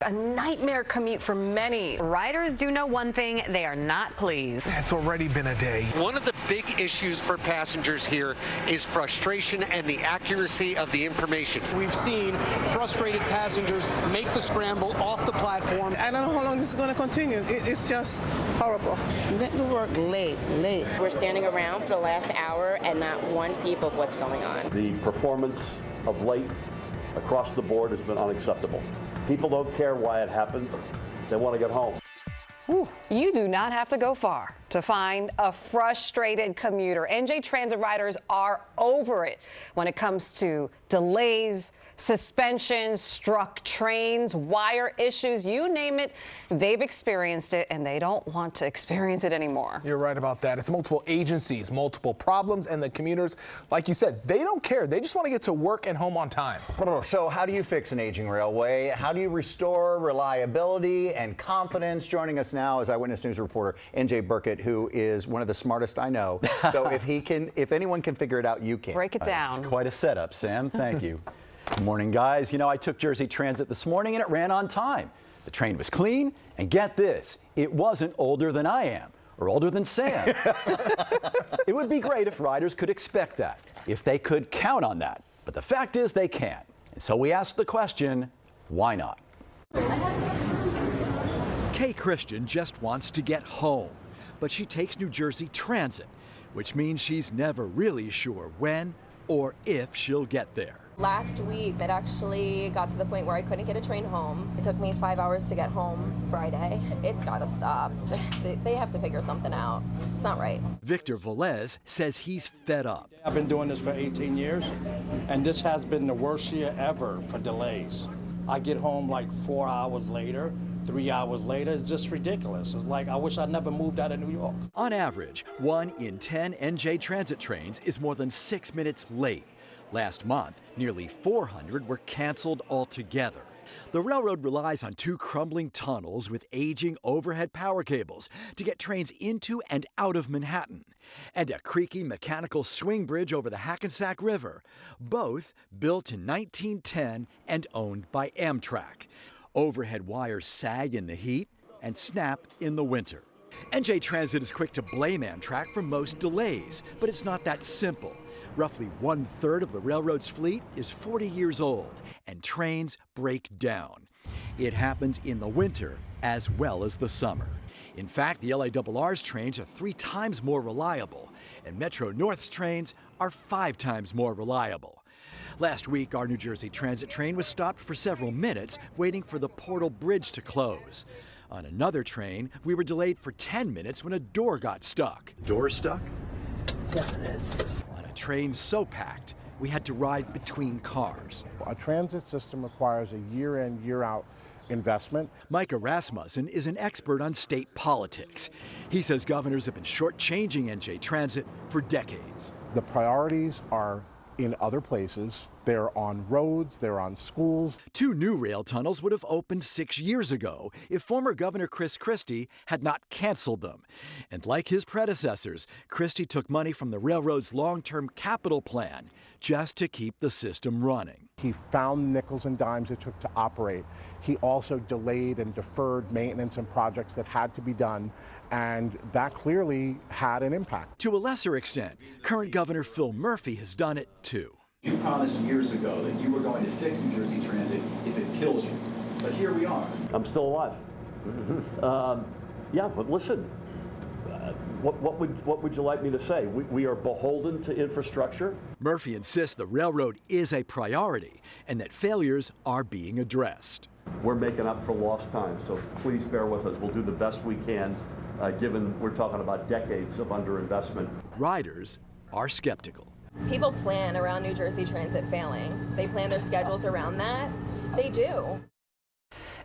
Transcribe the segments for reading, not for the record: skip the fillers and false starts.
A nightmare commute for many. Riders do know one thing: they are not pleased. It's already been a day. One of the big issues for passengers here is frustration and the accuracy of the information. We've seen frustrated passengers make the scramble off the platform. I don't know how long this is going to continue. It's just horrible. Getting to work late. We're standing around for the last hour and not one peep of what's going on. The performance of late across the board has been unacceptable. People don't care why it happened. They want to get home. You do not have to go far to find a frustrated commuter. NJ Transit riders are over it when it comes to delays, suspensions, struck trains, wire issues, you name it. They've experienced it, and they don't want to experience it anymore. You're right about that. It's multiple agencies, multiple problems, and the commuters, like you said, they don't care. They just want to get to work and home on time. So how do you fix an aging railway? How do you restore reliability and confidence? Joining us now is Eyewitness News reporter NJ Burkett, who is one of the smartest I know. So if anyone can figure it out, you can. Break it down. It's quite a setup, Sam. Thank you. Good morning, guys. You know, I took Jersey Transit this morning and it ran on time. The train was clean, and get this, it wasn't older than I am or older than Sam. It would be great if riders could expect that, if they could count on that. But the fact is they can't. And so we asked the question, why not? Kay Christian just wants to get home, but she takes New Jersey Transit, which means she's never really sure when or if she'll get there. Last week, it actually got to the point where I couldn't get a train home. It took me 5 hours to get home Friday. It's got to stop. They have to figure something out. It's not right. Victor Velez says he's fed up. I've been doing this for 18 years, and this has been the worst year ever for delays. I get home like 4 hours later. 3 hours later. It's just ridiculous. It's like I wish I never moved out of New York. On average, 1 in 10 NJ Transit trains is more than 6 minutes late. Last month, nearly 400 were canceled altogether. The railroad relies on 2 crumbling tunnels with aging overhead power cables to get trains into and out of Manhattan, and a creaky mechanical swing bridge over the Hackensack River, both built in 1910 and owned by Amtrak. Overhead wires sag in the heat and snap in the winter. NJ Transit is quick to blame Amtrak for most delays, but it's not that simple. Roughly 1/3 of the railroad's fleet is 40 years old, and trains break down. It happens in the winter as well as the summer. In fact, the LARR's trains are 3 times more reliable, and Metro North's trains are 5 times more reliable. Last week, our New Jersey Transit train was stopped for several minutes waiting for the Portal Bridge to close. On another train, we were delayed for 10 minutes when a door got stuck. Door stuck? Yes, it is. On a train so packed, we had to ride between cars. A transit system requires a year-in, year-out investment. Micah Rasmussen is an expert on state politics. He says governors have been shortchanging NJ Transit for decades. The priorities are in other places. They're on roads, they're on schools. 2 new rail tunnels would have opened 6 years ago if former Governor Chris Christie had not canceled them. And like his predecessors, Christie took money from the railroad's long-term capital plan just to keep the system running. He found nickels and dimes it took to operate. He also delayed and deferred maintenance and projects that had to be done, and that clearly had an impact. To a lesser extent, current Governor Phil Murphy has done it too. You promised years ago that you were going to fix New Jersey Transit if it kills you. But here we are. I'm still alive. Yeah, but listen, what would you like me to say? We are beholden to infrastructure. Murphy insists the railroad is a priority and that failures are being addressed. We're making up for lost time, so please bear with us. We'll do the best we can, given we're talking about decades of underinvestment. Riders are skeptical. People plan around New Jersey Transit failing. They plan their schedules around that. They do.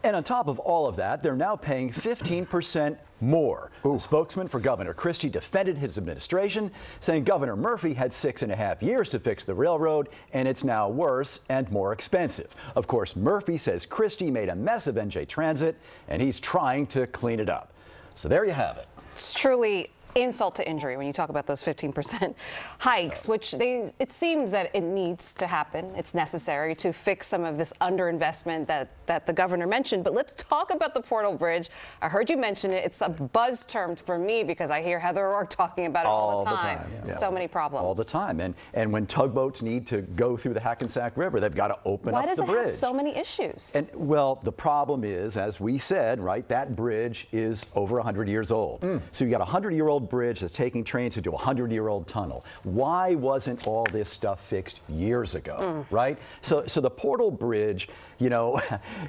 And on top of all of that, they're now paying 15% more. The spokesman for Governor Christie defended his administration, saying Governor Murphy had 6.5 years to fix the railroad, and it's now worse and more expensive. Of course, Murphy says Christie made a mess of NJ Transit, and he's trying to clean it up. So there you have it. It's truly insult to injury when you talk about those 15% hikes, which it seems that it needs to happen. It's necessary to fix some of this underinvestment that the governor mentioned. But let's talk about the Portal Bridge. I heard you mention it. It's a buzz term for me because I hear Heather O'Rourke talking about it all the time. Yeah. So many problems. All the time. And when tugboats need to go through the Hackensack River, they've got to open Why up does the it bridge. have so many issues? And well, the problem is, as we said, right, that bridge is over 100 years old. So you got a 100-year-old bridge that's taking trains into a 100-year-old tunnel. Why wasn't all this stuff fixed years ago, right? So the Portal Bridge, you know,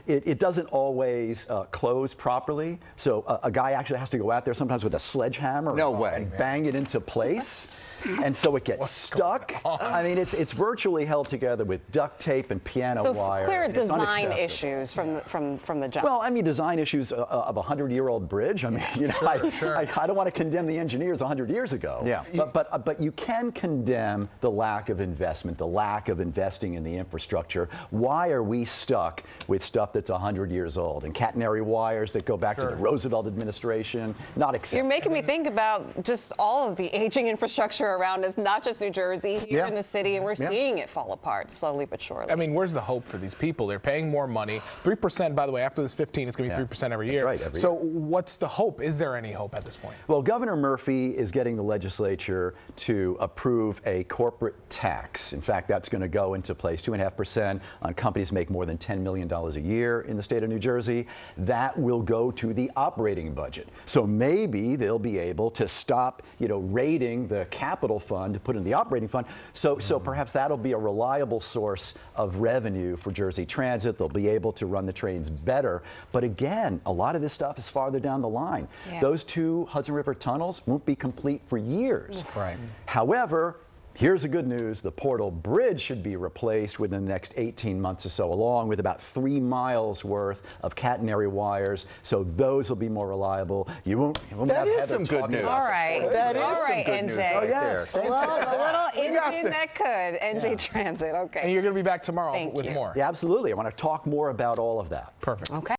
it doesn't always close properly. So a guy actually has to go out there sometimes with a sledgehammer and bang it into place. And so it gets stuck. I mean, it's virtually held together with duct tape and piano wire. So clear design issues from the jump. Well, I mean, design issues of a 100-year-old bridge. I mean, you know, I don't want to condemn the engineers 100 years ago. Yeah. But you can condemn the lack of investment, the lack of investing in the infrastructure. Why are we stuck with stuff that's 100 years old and catenary wires that go back to the Roosevelt administration? Not acceptable. You're making me think about just all of the aging infrastructure around us, not just New Jersey, here in the city, and we're seeing it fall apart slowly but surely. I mean, where's the hope for these people? They're paying more money. 3%, by the way, after this 15, it's going to be 3% every year. That's right, so what's the hope? Is there any hope at this point? Well, Governor Murphy is getting the legislature to approve a corporate tax. In fact, that's going to go into place, 2.5% on companies make more than $10 million a year in the state of New Jersey. That will go to the operating budget. So maybe they'll be able to stop, you know, raiding the capital fund to put in the operating fund. So perhaps that'll be a reliable source of revenue for Jersey Transit. They'll be able to run the trains better. But again, a lot of this stuff is farther down the line. Those two Hudson River tunnels won't be complete for years. Right. However, here's the good news. The Portal Bridge should be replaced within the next 18 months or so, along with about 3 miles worth of catenary wires. So those will be more reliable. You won't have Heather some good news. All right. That is all right, some good NJ. news right there. A little engine that could. NJ Transit. Okay. And you're going to be back tomorrow with more. Yeah, absolutely. I want to talk more about all of that. Perfect. Okay.